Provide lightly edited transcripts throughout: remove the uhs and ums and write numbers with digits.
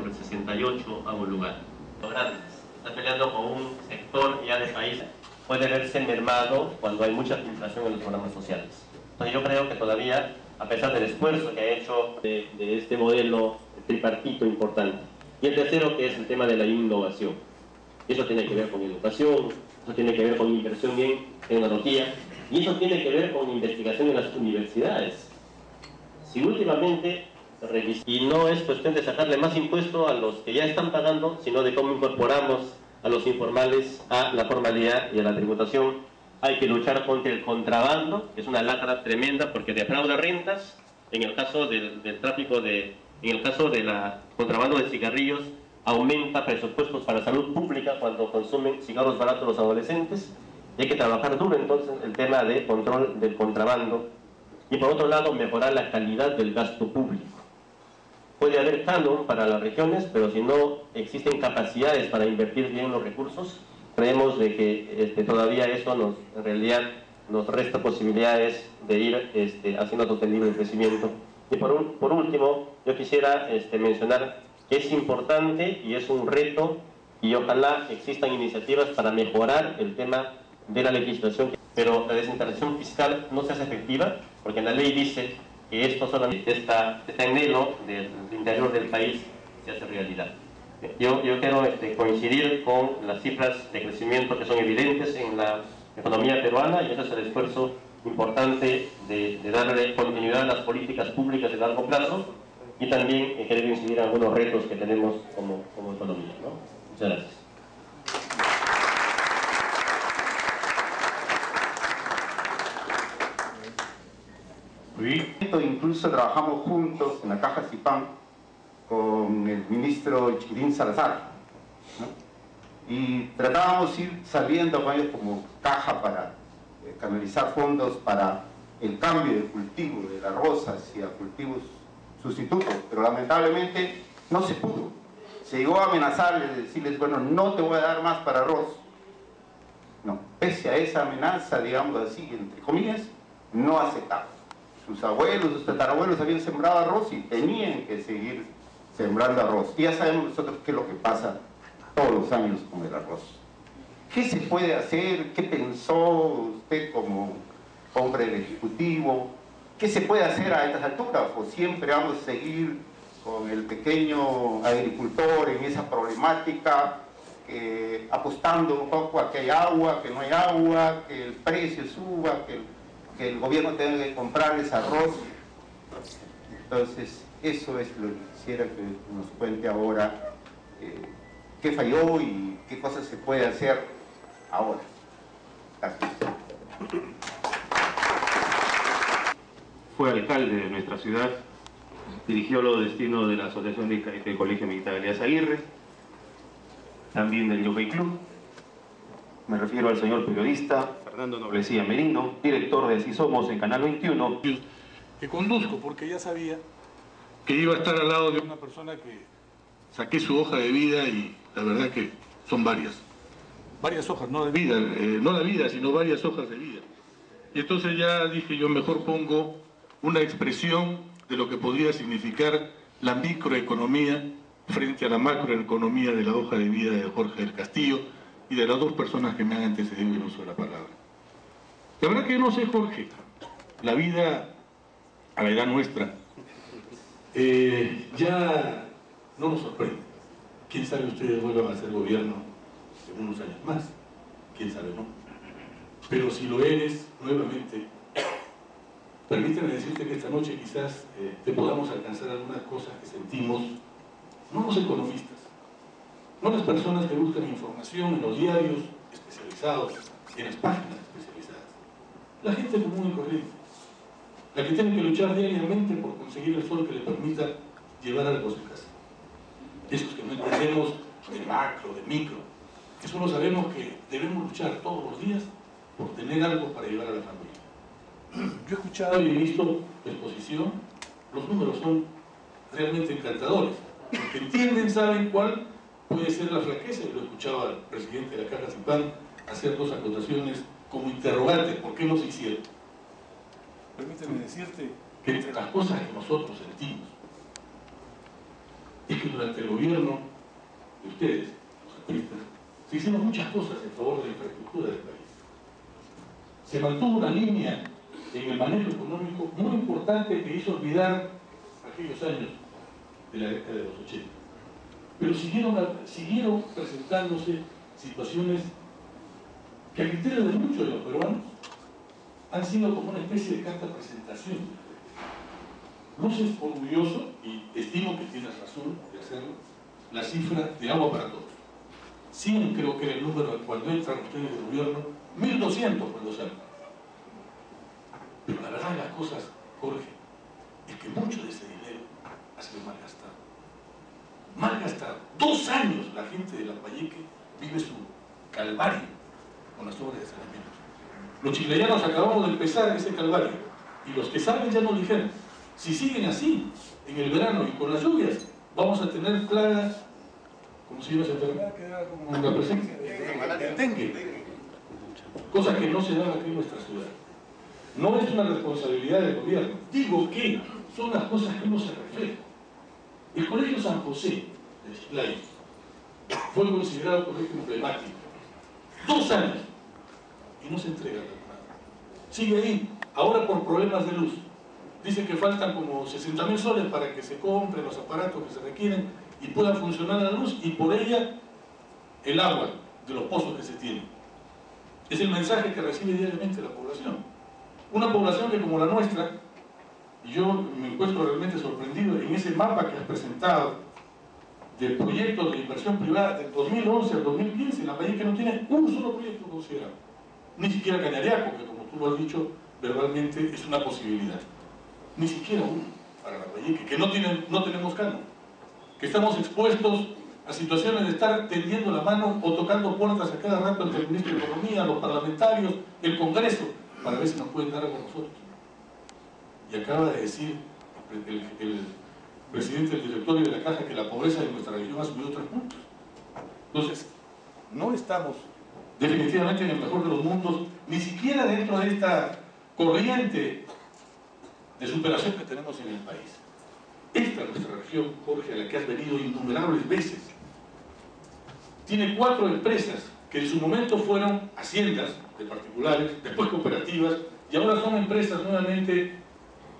del 68 a un lugar. Grandes, está peleando con un sector ya de país, puede verse mermado cuando hay mucha filtración en los programas sociales. Entonces yo creo que todavía, a pesar del esfuerzo que ha hecho de este modelo tripartito importante. Y el tercero, que es el tema de la innovación. Eso tiene que ver con educación, eso tiene que ver con inversión en tecnología, y eso tiene que ver con investigación en las universidades. Si últimamente, y no es cuestión de sacarle más impuesto a los que ya están pagando, sino de cómo incorporamos a los informales a la formalidad y a la tributación. Hay que luchar contra el contrabando, que es una lacra tremenda porque defrauda rentas. En el caso del tráfico en el caso de la contrabando de cigarrillos, aumenta presupuestos para salud pública cuando consumen cigarros baratos los adolescentes. Y hay que trabajar duro entonces el tema de control del contrabando. Y por otro lado, mejorar la calidad del gasto público. Puede haber canon para las regiones, pero si no existen capacidades para invertir bien los recursos, creemos de que todavía eso en realidad nos resta posibilidades de ir haciendo sostenible el crecimiento. Y por último, yo quisiera mencionar que es importante y es un reto, y ojalá existan iniciativas para mejorar el tema de la legislación, pero la descentralización fiscal no se hace efectiva, porque la ley dice que esto solamente está anhelo del interior del país se hace realidad. Yo quiero coincidir con las cifras de crecimiento que son evidentes en la economía peruana, y ese es el esfuerzo importante de darle continuidad a las políticas públicas de largo plazo, y también querer incidir en algunos retos que tenemos como economía, ¿no? Muchas gracias. Incluso trabajamos juntos en la Caja Cipán con el ministro Chiquitín Salazar, ¿no? Y tratábamos de ir saliendo con ellos como caja para canalizar fondos para el cambio de cultivo del arroz hacia cultivos sustitutos, pero lamentablemente no se pudo. Se llegó a amenazarles, decirles, bueno, no te voy a dar más para arroz. No, pese a esa amenaza, digamos así, entre comillas, no aceptaron. Sus abuelos, sus tatarabuelos habían sembrado arroz y tenían que seguir sembrando arroz. Y ya sabemos nosotros qué es lo que pasa todos los años con el arroz. ¿Qué se puede hacer? ¿Qué pensó usted como hombre del Ejecutivo? ¿Qué se puede hacer a estas alturas? ¿O siempre vamos a seguir con el pequeño agricultor en esa problemática, apostando un poco a que hay agua, que no hay agua, que el precio suba, que el gobierno tenga que comprarles arroz? Entonces, eso es lo que quisiera que nos cuente ahora, qué falló y qué cosas se puede hacer ahora. Gracias. Fue alcalde de nuestra ciudad, dirigió los destinos de la Asociación del Colegio Militar Elías Aguirre, también del Jockey Club. Me refiero al señor periodista Fernando Noblecía Merino, director de Así Somos en Canal 21. Que conduzco porque ya sabía que iba a estar al lado de una persona que saqué su hoja de vida, y la verdad que son varias hojas, no de vida, no la vida, sino varias hojas de vida. Y entonces ya dije, yo mejor pongo una expresión de lo que podría significar la microeconomía frente a la macroeconomía de la hoja de vida de Jorge del Castillo y de las dos personas que me han antecedido en el uso de la palabra. La verdad que yo no sé, Jorge, la vida a la edad nuestra ya no nos sorprende. Quién sabe ustedes vuelvan a hacer gobierno en unos años más, quién sabe, ¿no? Pero si lo eres nuevamente, permíteme decirte que esta noche quizás te podamos alcanzar algunas cosas que sentimos, no los economistas, no las personas que buscan información en los diarios especializados, en las páginas especializadas, la gente común y corriente, la que tiene que luchar diariamente por conseguir el sol que le permita llevar algo a su casa. Esos que no entendemos de macro, de micro, que solo sabemos que debemos luchar todos los días por tener algo para llevar a la familia. Yo he escuchado y he visto tu exposición, los números son realmente encantadores, porque entienden, saben cuál puede ser la flaqueza, y lo escuchaba al presidente de la Caja Cipán hacer dos acotaciones como interrogante, ¿por qué no se hicieron? Permíteme decirte que entre las cosas que nosotros sentimos es que durante el gobierno de ustedes, los apristas, se hicieron muchas cosas en favor de la infraestructura del país. Se mantuvo una línea en el manejo económico muy importante que hizo olvidar aquellos años de la década de los 80. Pero siguieron presentándose situaciones que a criterio de muchos de los peruanos han sido como una especie de carta de presentación. No es orgulloso, y estimo que tienes razón de hacerlo, la cifra de agua para todos. 100 creo que era el número cuando entran ustedes de gobierno, 1200 cuando salen. Pero la verdad de las cosas, Jorge, es que mucho de ese dinero ha sido malgastado. Malgastado. 2 años la gente de Lambayeque vive su calvario con las obras de saneamiento. Los chiclayanos acabamos de empezar ese calvario y los que saben ya nos dijeron, si siguen así en el verano y con las lluvias, vamos a tener plagas, ¿cómo se llama esa enfermedad? Que era como la presencia de dengue. Cosa que no se da aquí en nuestra ciudad. No es una responsabilidad del gobierno. Digo que son las cosas que uno se refleja. El Colegio San José de Chiclayo fue considerado colegio emblemático. 2 años y no se entrega nada. Sigue ahí, ahora por problemas de luz. Dicen que faltan como 60.000 soles para que se compren los aparatos que se requieren y pueda funcionar la luz y por ella el agua de los pozos que se tienen. Es el mensaje que recibe diariamente la población. Una población que como la nuestra, y yo me encuentro realmente sorprendido en ese mapa que has presentado de proyectos de inversión privada del 2011 al 2015, Lambayeque no tiene un solo proyecto considerado. Ni siquiera Cañariaco, que como tú lo has dicho verbalmente es una posibilidad. Ni siquiera uno para Lambayeque, que no tenemos canon, que estamos expuestos a situaciones de estar tendiendo la mano o tocando puertas a cada rato entre el ministro de Economía, los parlamentarios, el Congreso, para ver si nos pueden dar algo a nosotros. Y acaba de decir el presidente del directorio de la Caja que la pobreza de nuestra región ha subido 3 puntos. Entonces, no estamos definitivamente en el mejor de los mundos, ni siquiera dentro de esta corriente de superación que tenemos en el país. Esta es nuestra región, Jorge, a la que has venido innumerables veces. Tiene 4 empresas que en su momento fueron haciendas de particulares, después cooperativas, y ahora son empresas nuevamente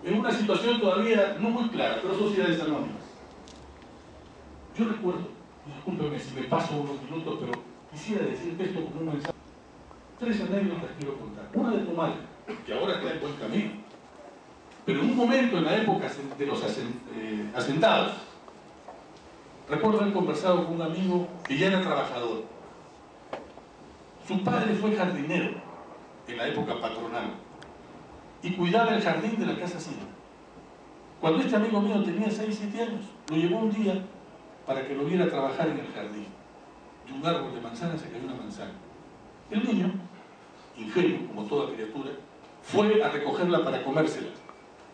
en una situación todavía no muy clara, pero sociedades anónimas. Yo recuerdo, discúlpeme si me paso unos minutos, pero quisiera decirte esto como un mensaje. 3 anécdotas quiero contar. Una de Tumal, que ahora está en buen camino, pero en un momento en la época de los asentados, recuerdo haber conversado con un amigo que ya era trabajador. Su padre fue jardinero en la época patronal y cuidaba el jardín de la casa Sina. Cuando este amigo mío tenía 6, 7 años, lo llevó un día para que lo viera trabajar en el jardín. De un árbol de manzana se cayó una manzana. El niño, ingenuo como toda criatura, fue a recogerla para comérsela.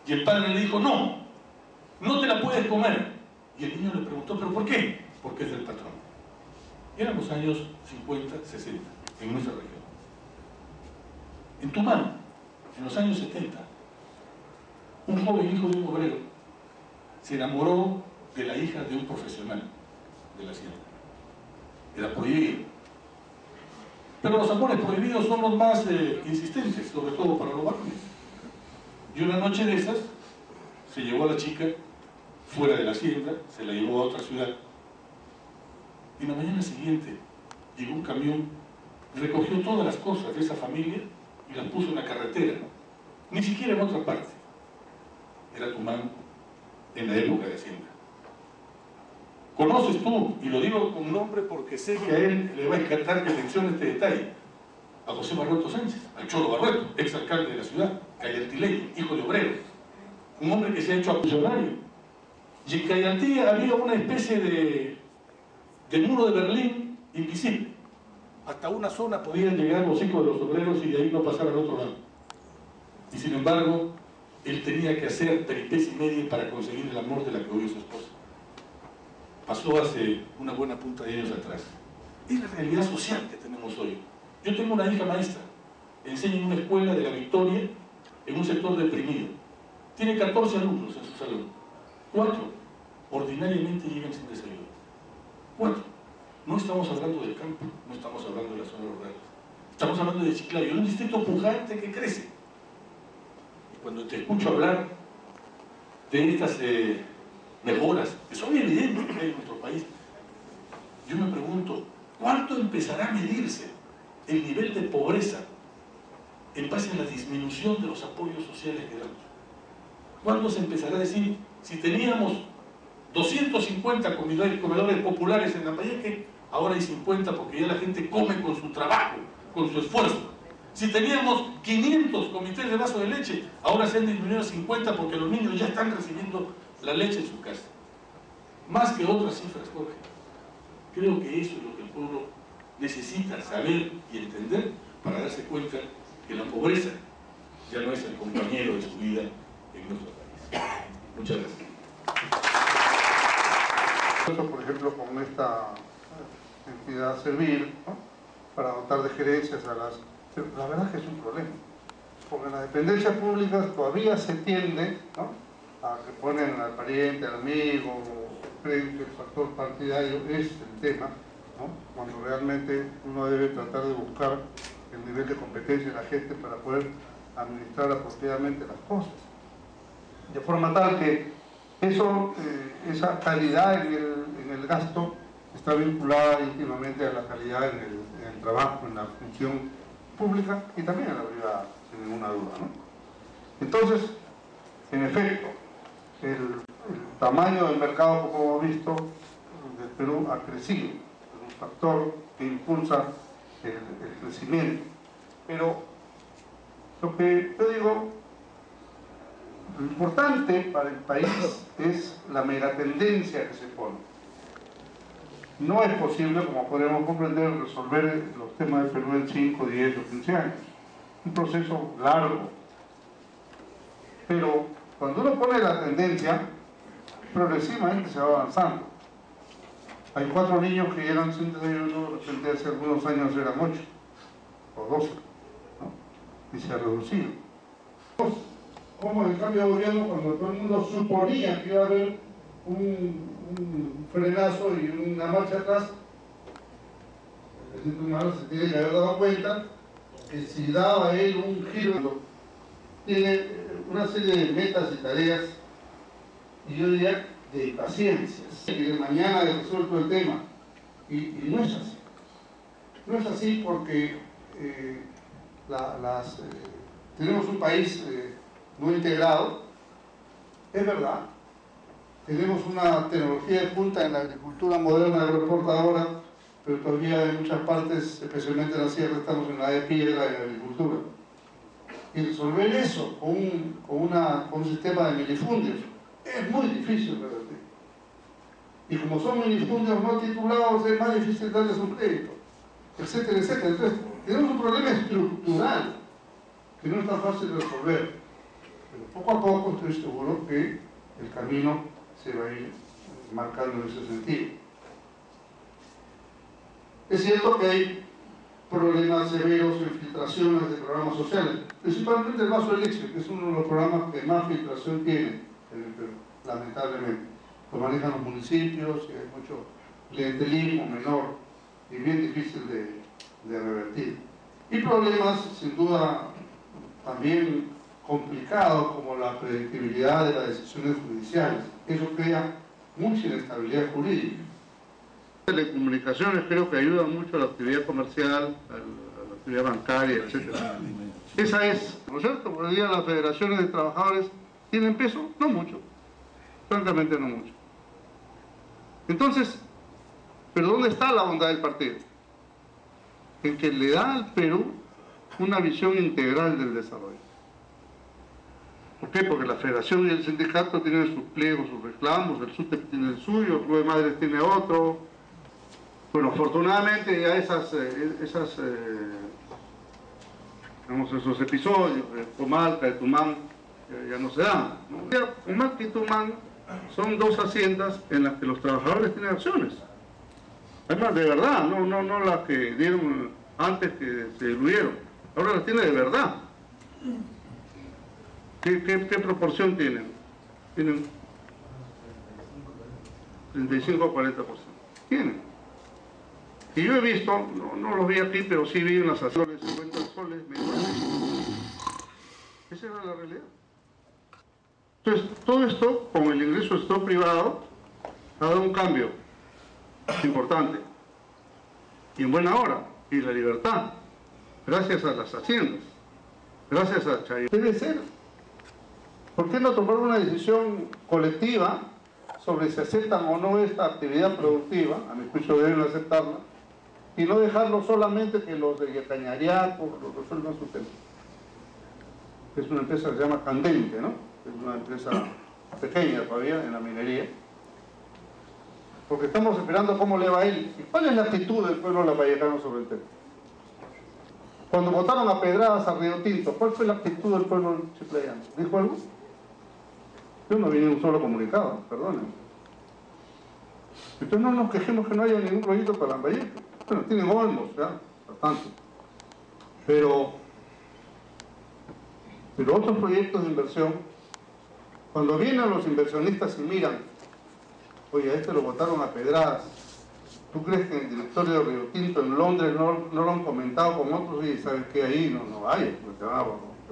Y el padre le dijo, no, no te la puedes comer. Y el niño le preguntó, ¿pero por qué? Porque es del patrón. Eran los años 50, 60, en nuestra región. En Tucumán, en los años 70, un joven hijo de un obrero se enamoró de la hija de un profesional de la hacienda. Era prohibido. Pero los amores prohibidos son los más insistentes, sobre todo para los varones. Y una noche de esas, se llevó a la chica fuera de la hacienda, se la llevó a otra ciudad. Y la mañana siguiente llegó un camión, recogió todas las cosas de esa familia y las puso en la carretera. Ni siquiera en otra parte. Era Tucumán en la época de hacienda. Conoces tú, y lo digo con nombre porque sé que a él le va a encantar que mencione este detalle, a José Barrueto Sánchez, al Cholo Barrueto, ex alcalde de la ciudad, cayaltileño, hijo de obrero, un hombre que se ha hecho apoyonario. Y en Cayaltí había una especie de muro de Berlín invisible. Hasta una zona podían llegar los hijos de los obreros y de ahí no pasar al otro lado. Y sin embargo, él tenía que hacer peripecia y media para conseguir el amor de la que hoy es su esposa. Pasó hace una buena punta de años atrás. Es la realidad social que tenemos hoy. Yo tengo una hija maestra, enseña en una escuela de La Victoria, en un sector deprimido. Tiene 14 alumnos en su salón. 4 ordinariamente llegan sin desayuno. 4. No estamos hablando del campo, no estamos hablando de las zonas rurales. Estamos hablando de Chiclayo, un distrito pujante que crece. Y cuando te escucho hablar de estas mejoras, que son evidentes que hay en nuestro país, yo me pregunto, ¿cuánto empezará a medirse el nivel de pobreza en base a la disminución de los apoyos sociales que damos? ¿Cuándo se empezará a decir, si teníamos 250 comedores populares en Lambayeque, ahora hay 50 porque ya la gente come con su trabajo, con su esfuerzo? Si teníamos 500 comités de vaso de leche, ahora se han disminuido a 50 porque los niños ya están recibiendo la leche en su casa. Más que otras cifras, Jorge. Creo que eso es lo que el pueblo necesita saber y entender para darse cuenta que la pobreza ya no es el compañero de su vida en nuestro país. Muchas gracias. Por ejemplo, con esta entidad servil, ¿no?, para dotar de gerencias a las... Pero la verdad es que es un problema, porque en las dependencias públicas todavía se tiende, ¿no?, a que ponen al pariente, al amigo, creen que el factor partidario es el tema, ¿no?, cuando realmente uno debe tratar de buscar el nivel de competencia de la gente para poder administrar apropiadamente las cosas. De forma tal que eso, esa calidad en el gasto está vinculada íntimamente a la calidad en el trabajo, en la función pública y también en la privada, sin ninguna duda, ¿no? Entonces, en efecto, el tamaño del mercado, como hemos visto, del Perú ha crecido, es un factor que impulsa el crecimiento. Pero lo que yo digo, lo importante para el país es la megatendencia que se pone. No es posible, como podemos comprender, resolver los temas del Perú en 5, 10 o 15 años. Un proceso largo. Pero cuando uno pone la tendencia, progresivamente se va avanzando. Hay 4 niños que llegan sin desayuno, de repente hace algunos años eran 8 o 12, ¿no? Y se ha reducido. Como en el cambio de gobierno, cuando todo el mundo suponía que iba a haber un frenazo y una marcha atrás, el presidente humano se tiene que haber dado cuenta que si daba él un giro, tiene una serie de metas y tareas, y yo diría de paciencias, y de mañana he resuelto el tema, y no es así. No es así porque tenemos un país muy integrado, es verdad. Tenemos una tecnología de punta en la agricultura moderna agroexportadora, pero todavía en muchas partes, especialmente en la sierra, estamos en la de piedra y la agricultura. Y resolver eso con un sistema de minifundios es muy difícil, ¿verdad? Y como son minifundios no titulados, es más difícil darles un crédito, etcétera, etcétera. Entonces, tenemos un problema estructural que no es tan fácil de resolver. Pero poco a poco estoy seguro que el camino se va a ir marcando en ese sentido. Es cierto que hay problemas severos en filtraciones de programas sociales, principalmente el vaso de leche, que es uno de los programas que más filtración tiene en el Perú, lamentablemente. Lo manejan los municipios y hay mucho clientelismo menor y bien difícil de revertir. Y problemas, sin duda, también complicados, como la predictibilidad de las decisiones judiciales. Eso crea mucha inestabilidad jurídica. Telecomunicaciones creo que ayudan mucho a la actividad comercial, a la actividad bancaria, etc. Esa es, ¿no es cierto? Por el día las federaciones de trabajadores tienen peso, no mucho, francamente no mucho. Entonces, ¿pero dónde está la bondad del partido? En que le da al Perú una visión integral del desarrollo. ¿Por qué? Porque la federación y el sindicato tienen sus pliegos, sus reclamos, el SUTEP tiene el suyo, el Club de Madres tiene otro. Bueno, afortunadamente ya esos episodios de Comalca, de Tumán, ya no se dan, ¿no? Comalca y Tumán son 2 haciendas en las que los trabajadores tienen acciones. Además, de verdad, no las que dieron antes que se diluyeron. Ahora las tiene de verdad. ¿Qué proporción tienen? Tienen 35 o 40%. Tienen. Y yo he visto, no los vi aquí, pero sí vi en las azules 50 soles mensuales. Esa era la realidad. Entonces, todo esto, con el ingreso del sector privado, ha dado un cambio importante. Y en buena hora. Y la libertad. Gracias a las haciendas. Gracias a Chayo. Debe ser. ¿Por qué no tomar una decisión colectiva sobre si aceptan o no esta actividad productiva? A mi juicio deben aceptarla. Y no dejarlo solamente que los de Cañariaco lo resuelvan su tema. Es una empresa que se llama Candente, ¿no? Es una empresa pequeña todavía en la minería. Porque estamos esperando cómo le va a él. ¿Y cuál es la actitud del pueblo lambayecano sobre el tema? Cuando votaron a pedradas a Río Tinto, ¿cuál fue la actitud del pueblo chiclayano? ¿Dijo algo? Yo no vi ni un solo comunicado, perdonen. Entonces no nos quejemos que no haya ningún proyecto para Lambayeque. Bueno, tienen olmos, ya, bastante. Pero otros proyectos de inversión, cuando vienen los inversionistas y miran, oye, a este lo botaron a pedradas, ¿tú crees que en el directorio de Río Tinto en Londres no lo han comentado con otros? Y sabes que ahí no vayas, pues te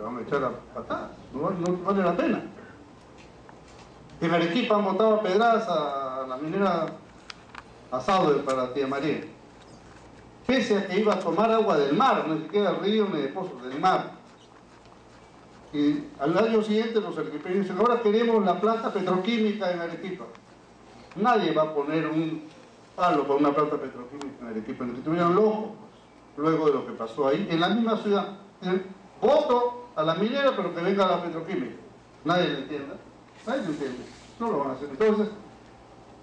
van a echar a patadas, no vale la pena. En Arequipa han botado a pedradas a la minera Asado para Tía María. Pese a que iba a tomar agua del mar, no siquiera del río ni de pozos, del mar. Y al año siguiente los arequipeños dicen, ahora queremos la planta petroquímica en Arequipa. Nadie va a poner un palo para una planta petroquímica en Arequipa, en que estuvieran locos, luego de lo que pasó ahí, en la misma ciudad. Voto a la minera, pero que venga la petroquímica. Nadie lo entiende, no lo van a hacer. Entonces,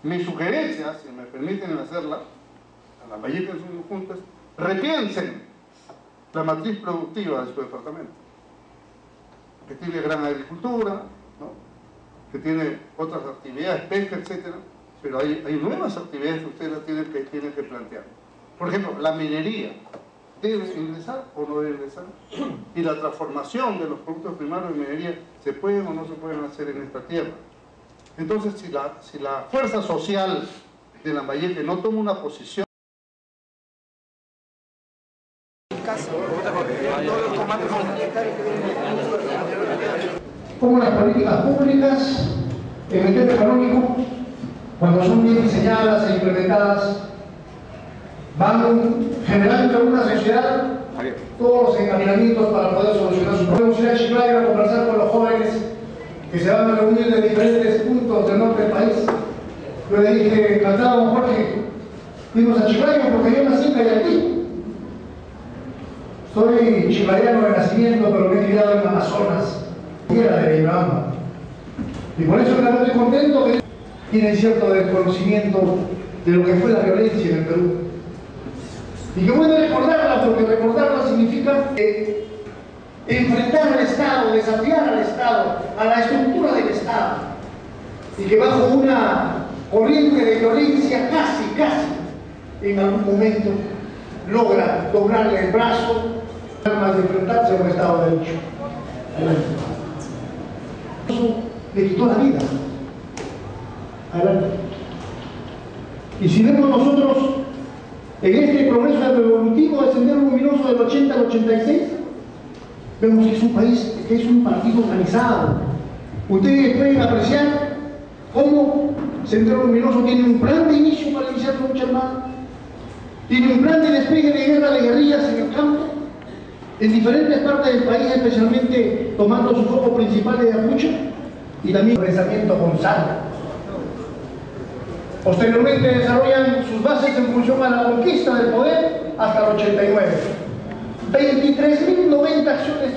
mi sugerencia, si me permiten hacerla, a Lambayeque en sus juntas, repiensen la matriz productiva de su departamento, que tiene gran agricultura, ¿no? Que tiene otras actividades, pesca, etcétera, pero hay nuevas actividades que ustedes tienen que plantear. Por ejemplo, la minería, ¿debe ingresar o no debe ingresar? Y la transformación de los productos primarios de minería, ¿se pueden o no se pueden hacer en esta tierra? Entonces, si la fuerza social de Lambayeque no toma una posición, como las políticas públicas en el tema económico, cuando son bien diseñadas e implementadas, van generando en una sociedad todos los encaminamientos para poder solucionar sus problemas. Podemos ir a Chiclayo a conversar con los jóvenes que se van a reunir de diferentes puntos del norte del país. Yo le dije, encantado, don Jorge, fuimos a Chiclayo porque yo nací en Cayaltí. Soy chiclayano de nacimiento, pero me he criado en Amazonas, tierra de Riobamba. Y por eso realmente estoy contento que tienen cierto desconocimiento de lo que fue la violencia en el Perú. Y qué bueno recordarla, porque recordarla significa enfrentar al Estado, desafiar al Estado, a la estructura del Estado. Y que bajo una corriente de violencia casi, en algún momento, logra doblarle el brazo, más de enfrentarse a un Estado de Derecho. Eso le quitó la vida. Adelante. Y si vemos nosotros en este progreso evolutivo de Sendero Luminoso del 80 al 86, vemos que es un país, que es un partido organizado. Ustedes pueden apreciar cómo Sendero Luminoso tiene un plan de inicio para iniciar su lucha armada, tiene un plan de despegue de guerra de guerrillas en el campo, en diferentes partes del país, especialmente tomando su foco principal de Ayacucho, y también el pensamiento Gonzalo. Posteriormente desarrollan sus bases en función a la conquista del poder hasta el 89. 23.090 acciones